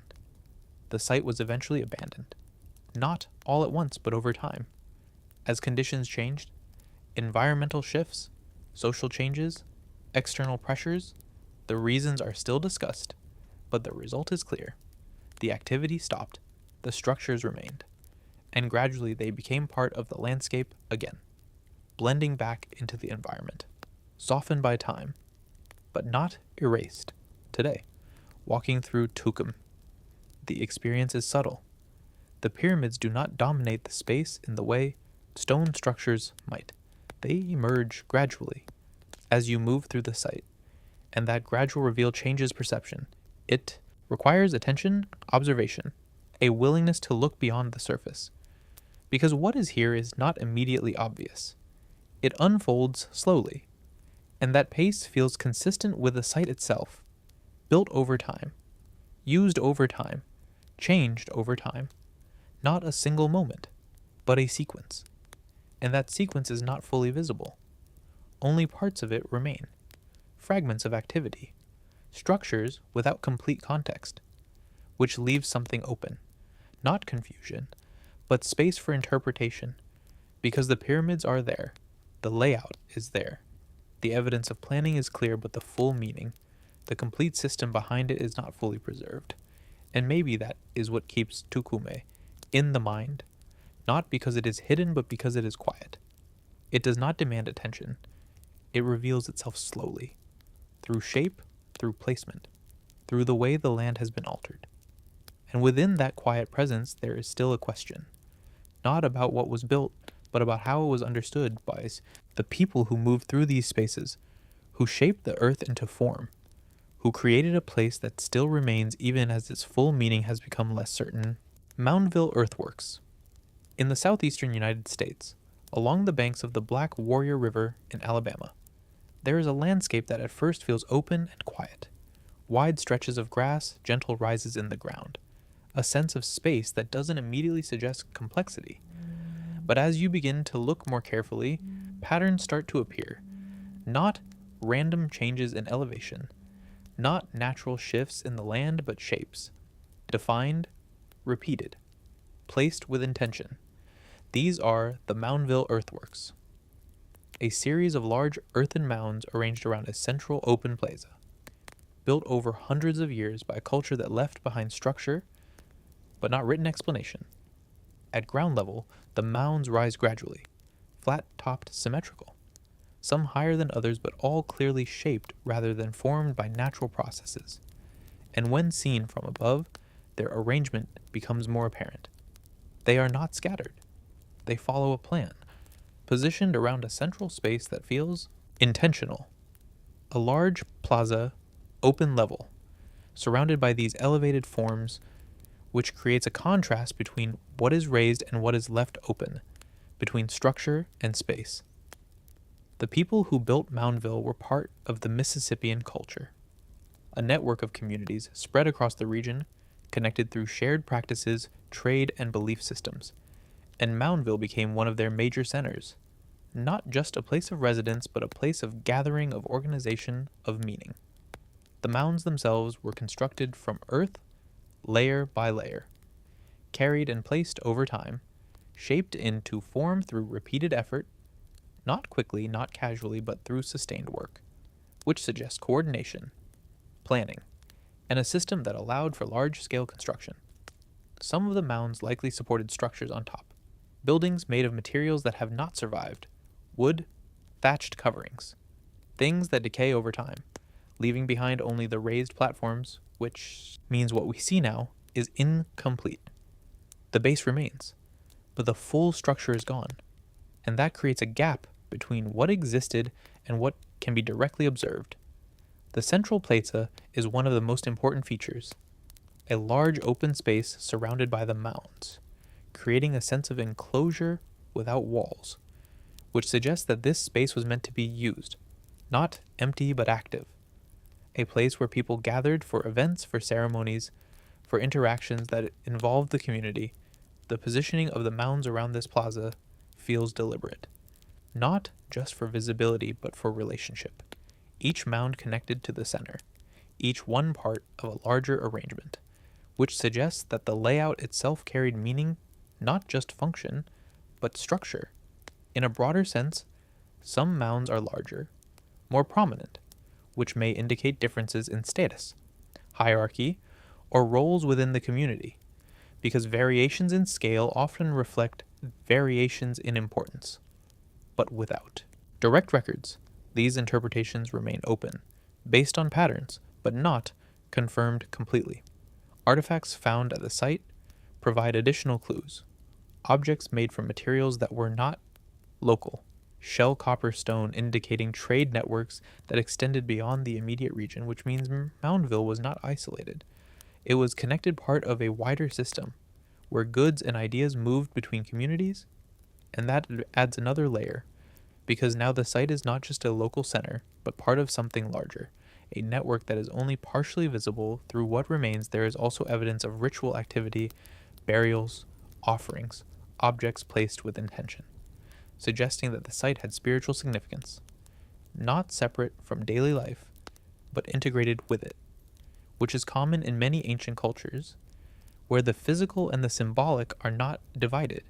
Speaker 1: The site was eventually abandoned, not all at once, but over time. As conditions changed, environmental shifts, social changes, external pressures, the reasons are still discussed, but the result is clear. The activity stopped, the structures remained, and gradually they became part of the landscape again, blending back into the environment, softened by time, but not erased. Today, walking through Tukum, the experience is subtle. The pyramids do not dominate the space in the way stone structures might. They emerge gradually as you move through the site, and that gradual reveal changes perception. It requires attention, observation, a willingness to look beyond the surface. Because what is here is not immediately obvious. It unfolds slowly, and that pace feels consistent with the site itself, built over time, used over time, changed over time. Not a single moment, but a sequence. And that sequence is not fully visible. Only parts of it remain, fragments of activity, structures without complete context, which leaves something open, not confusion, but space for interpretation, because the pyramids are there, the layout is there, the evidence of planning is clear, but the full meaning, the complete system behind it is not fully preserved. And maybe that is what keeps Tukume in the mind, not because it is hidden, but because it is quiet. It does not demand attention. It reveals itself slowly, through shape, through placement, through the way the land has been altered. And within that quiet presence, there is still a question, not about what was built, but about how it was understood by the people who moved through these spaces, who shaped the earth into form, who created a place that still remains even as its full meaning has become less certain. Moundville Earthworks. In the southeastern United States, along the banks of the Black Warrior River in Alabama, there is a landscape that at first feels open and quiet. Wide stretches of grass, gentle rises in the ground, a sense of space that doesn't immediately suggest complexity. But as you begin to look more carefully, patterns start to appear. Not random changes in elevation, not natural shifts in the land, but shapes. Defined, repeated, placed with intention. These are the Moundville Earthworks, a series of large earthen mounds arranged around a central open plaza, built over hundreds of years by a culture that left behind structure, but not written explanation. At ground level, the mounds rise gradually, flat-topped, symmetrical, some higher than others, but all clearly shaped rather than formed by natural processes. And when seen from above, their arrangement becomes more apparent. They are not scattered. They follow a plan, positioned around a central space that feels intentional. A large plaza, open level, surrounded by these elevated forms, which creates a contrast between what is raised and what is left open, between structure and space. The people who built Moundville were part of the Mississippian culture, a network of communities spread across the region, connected through shared practices, trade, and belief systems. And Moundville became one of their major centers, not just a place of residence, but a place of gathering, of organization, of meaning. The mounds themselves were constructed from earth, layer by layer, carried and placed over time, shaped into form through repeated effort, not quickly, not casually, but through sustained work, which suggests coordination, planning, and a system that allowed for large-scale construction. Some of the mounds likely supported structures on top, buildings made of materials that have not survived, wood, thatched coverings, things that decay over time, leaving behind only the raised platforms, which means what we see now is incomplete. The base remains, but the full structure is gone, and that creates a gap between what existed and what can be directly observed. The central plaza is one of the most important features, a large open space surrounded by the mounds, creating a sense of enclosure without walls, which suggests that this space was meant to be used, not empty but active. A place where people gathered for events, for ceremonies, for interactions that involved the community. The positioning of the mounds around this plaza feels deliberate, not just for visibility but for relationship. Each mound connected to the center, each one part of a larger arrangement, which suggests that the layout itself carried meaning, not just function, but structure. In a broader sense, some mounds are larger, more prominent, which may indicate differences in status, hierarchy, or roles within the community, because variations in scale often reflect variations in importance, but without direct records. These interpretations remain open, based on patterns, but not confirmed completely. Artifacts found at the site provide additional clues. Objects made from materials that were not local, shell copper stone indicating trade networks that extended beyond the immediate region, which means Moundville was not isolated. It was connected part of a wider system, where goods and ideas moved between communities, and that adds another layer, because now the site is not just a local center, but part of something larger, a network that is only partially visible. Through what remains, there is also evidence of ritual activity, burials, offerings, objects placed with intention, suggesting that the site had spiritual significance, not separate from daily life, but integrated with it, which is common in many ancient cultures, where the physical and the symbolic are not divided,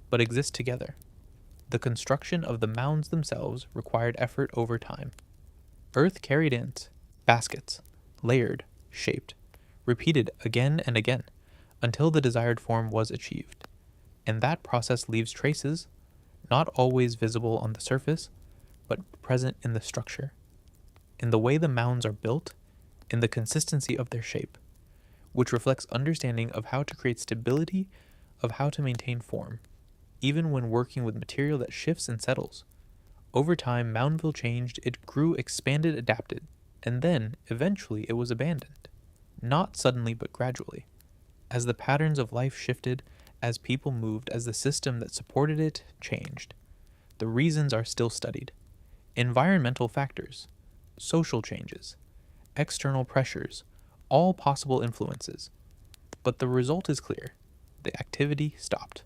Speaker 1: but exist together. The construction of the mounds themselves required effort over time. Earth carried in baskets, layered, shaped, repeated again and again, until the desired form was achieved. And that process leaves traces, not always visible on the surface, but present in the structure, in the way the mounds are built, in the consistency of their shape, which reflects understanding of how to create stability, of how to maintain form, even when working with material that shifts and settles. Over time, Moundville changed, it grew, expanded, adapted, and then, eventually, it was abandoned. Not suddenly, but gradually. As the patterns of life shifted, as people moved, as the system that supported it changed. The reasons are still studied. Environmental factors, social changes, external pressures, all possible influences. But the result is clear. The activity stopped.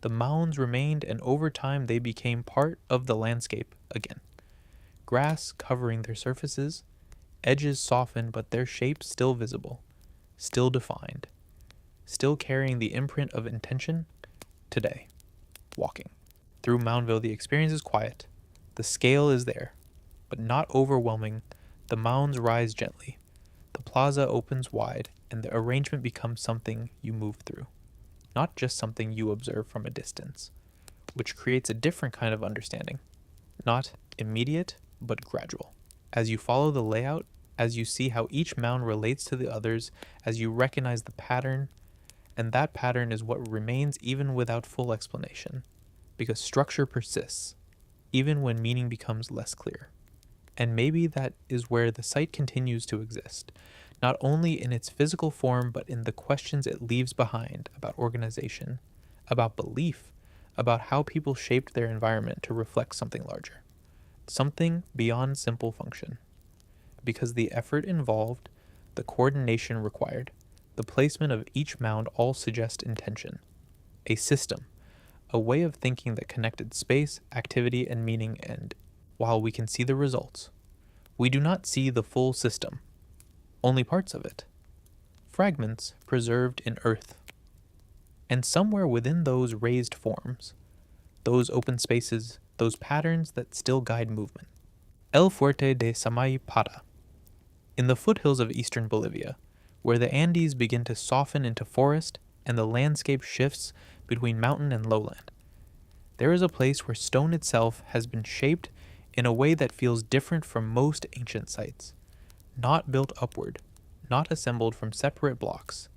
Speaker 1: The mounds remained, and over time they became part of the landscape again. Grass covering their surfaces, edges softened but their shape still visible, still defined, still carrying the imprint of intention. Today, walking through Moundville, the experience is quiet. The scale is there, but not overwhelming. The mounds rise gently. The plaza opens wide, and the arrangement becomes something you move through, not just something you observe from a distance, which creates a different kind of understanding, not immediate, but gradual. As you follow the layout, as you see how each mound relates to the others, as you recognize the pattern, and that pattern is what remains even without full explanation, because structure persists, even when meaning becomes less clear. And maybe that is where the site continues to exist, not only in its physical form, but in the questions it leaves behind about organization, about belief, about how people shaped their environment to reflect something larger, something beyond simple function. Because the effort involved, the coordination required, the placement of each mound all suggest intention, a system, a way of thinking that connected space, activity, and meaning, and while we can see the results, we do not see the full system, only parts of it, fragments preserved in earth. And somewhere within those raised forms, those open spaces, those patterns that still guide movement. El Fuerte de Samaipata, in the foothills of eastern Bolivia, where the Andes begin to soften into forest and the landscape shifts between mountain and lowland. There is a place where stone itself has been shaped in a way that feels different from most ancient sites, not built upward, not assembled from separate blocks,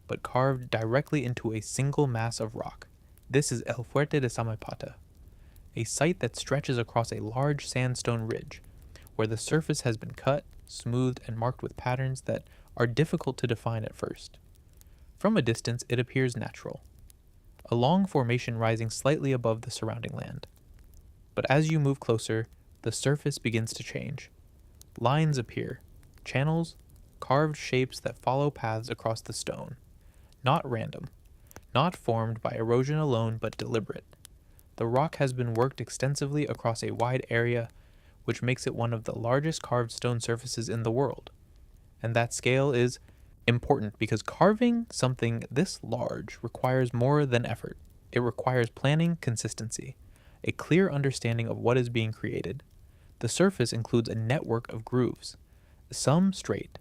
Speaker 1: but carved directly into a single mass of rock. This is El Fuerte de Samaipata, a site that stretches across a large sandstone ridge, where the surface has been cut, smoothed, and marked with patterns that are difficult to define at first. From a distance, it appears natural, a long formation rising slightly above the surrounding land. But as you move closer, the surface begins to change. Lines appear, channels, carved shapes that follow paths across the stone. Not random, not formed by erosion alone, but deliberate. The rock has been worked extensively across a wide area, which makes it one of the largest carved stone surfaces in the world. And that scale is important because carving something this large requires more than effort. It requires planning, consistency, a clear understanding of what is being created. The surface includes a network of grooves, some straight,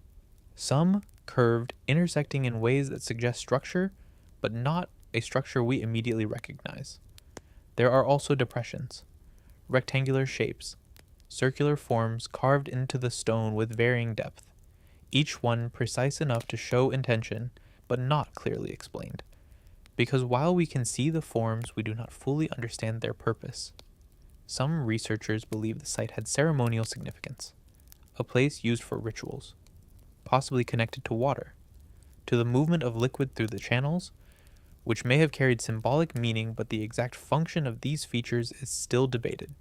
Speaker 1: some curved, intersecting in ways that suggest structure, but not a structure we immediately recognize. There are also depressions, rectangular shapes, circular forms carved into the stone with varying depth, each one precise enough to show intention, but not clearly explained. Because while we can see the forms, we do not fully understand their purpose. Some researchers believe the site had ceremonial significance, a place used for rituals, possibly connected to water, to the movement of liquid through the channels, which may have carried symbolic meaning, but the exact function of these features is still debated,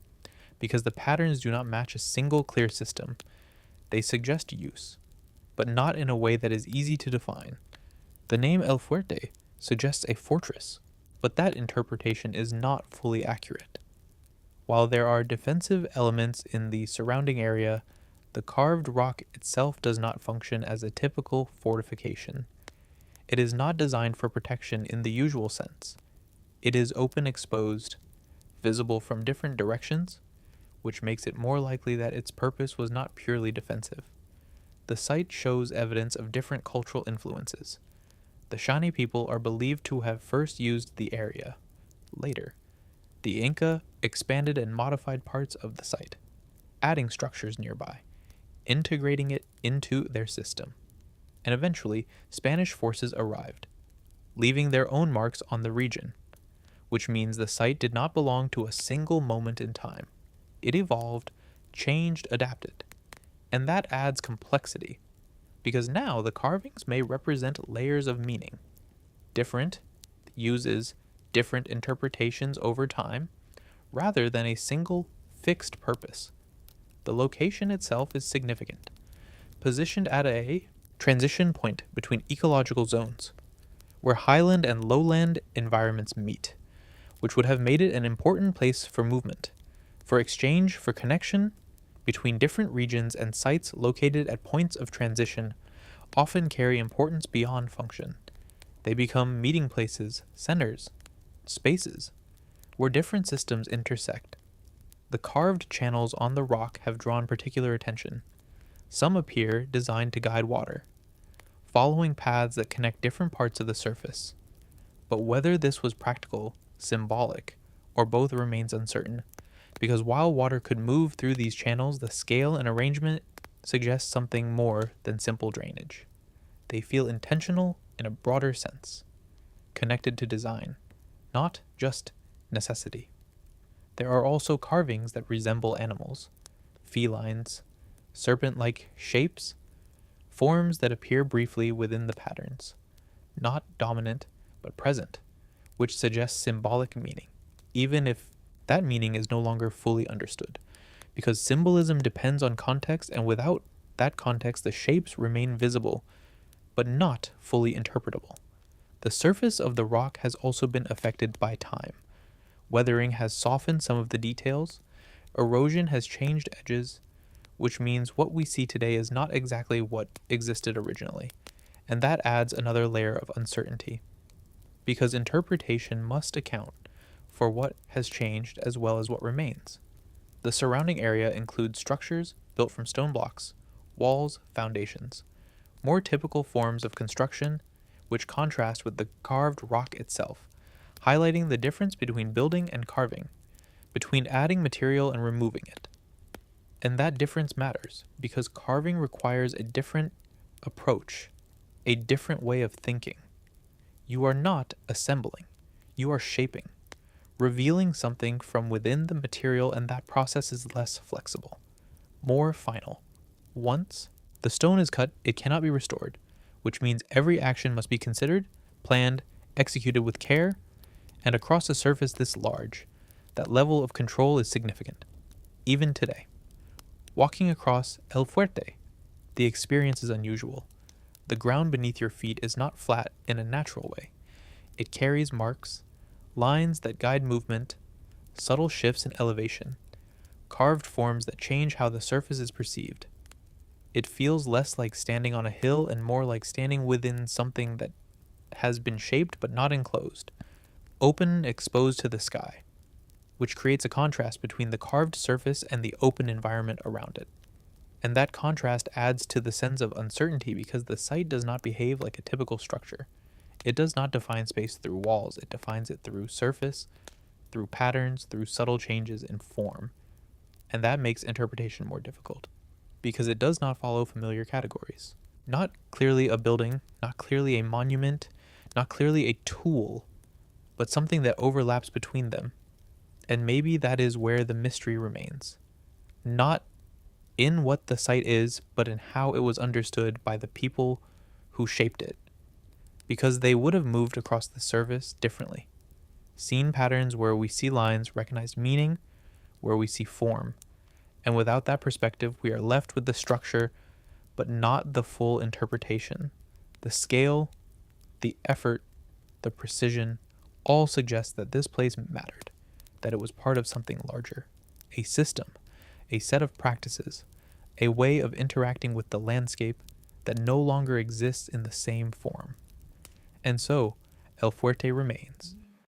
Speaker 1: because the patterns do not match a single clear system. They suggest use, but not in a way that is easy to define. The name El Fuerte suggests a fortress, but that interpretation is not fully accurate. While there are defensive elements in the surrounding area, the carved rock itself does not function as a typical fortification. It is not designed for protection in the usual sense. It is open exposed, visible from different directions, which makes it more likely that its purpose was not purely defensive. The site shows evidence of different cultural influences. The Shani people are believed to have first used the area. Later, the Inca expanded and modified parts of the site, adding structures nearby, integrating it into their system. And eventually, Spanish forces arrived, leaving their own marks on the region, which means the site did not belong to a single moment in time. It evolved, changed, adapted. And that adds complexity, because now the carvings may represent layers of meaning, different uses, different interpretations over time, rather than a single fixed purpose. The location itself is significant, positioned at a transition point between ecological zones, where highland and lowland environments meet, which would have made it an important place for movement, for exchange, for connection between different regions, and sites located at points of transition often carry importance beyond function. They become meeting places, centers, spaces, where different systems intersect. The carved channels on the rock have drawn particular attention. Some appear designed to guide water, following paths that connect different parts of the surface. But whether this was practical, symbolic, or both remains uncertain, because while water could move through these channels, the scale and arrangement suggest something more than simple drainage. They feel intentional in a broader sense, connected to design, not just necessity. There are also carvings that resemble animals, felines, serpent-like shapes, forms that appear briefly within the patterns, not dominant but present, which suggests symbolic meaning, even if that meaning is no longer fully understood, because symbolism depends on context, and without that context the shapes remain visible, but not fully interpretable. The surface of the rock has also been affected by time. Weathering has softened some of the details, erosion has changed edges, which means what we see today is not exactly what existed originally, and that adds another layer of uncertainty, because interpretation must account for what has changed as well as what remains. The surrounding area includes structures built from stone blocks, walls, foundations, more typical forms of construction, which contrast with the carved rock itself, highlighting the difference between building and carving, between adding material and removing it. And that difference matters, because carving requires a different approach, a different way of thinking. You are not assembling, you are shaping, revealing something from within the material, and that process is less flexible, more final. Once the stone is cut, it cannot be restored, which means every action must be considered, planned, executed with care, and across a surface this large, that level of control is significant. Even today, walking across El Fuerte, the experience is unusual. The ground beneath your feet is not flat in a natural way. It carries marks, lines that guide movement, subtle shifts in elevation, carved forms that change how the surface is perceived. It feels less like standing on a hill and more like standing within something that has been shaped but not enclosed, open, exposed to the sky, which creates a contrast between the carved surface and the open environment around it. And that contrast adds to the sense of uncertainty because the site does not behave like a typical structure. It does not define space through walls, it defines it through surface, through patterns, through subtle changes in form. And that makes interpretation more difficult, because it does not follow familiar categories. Not clearly a building, not clearly a monument, not clearly a tool, but something that overlaps between them. And maybe that is where the mystery remains. Not in what the site is, but in how it was understood by the people who shaped it. Because they would have moved across the surface differently. Seen patterns where we see lines, recognized meaning, where we see form. And without that perspective, we are left with the structure, but not the full interpretation. The scale, the effort, the precision, all suggest that this place mattered, that it was part of something larger, a system, a set of practices, a way of interacting with the landscape that no longer exists in the same form. And so, El Fuerte remains,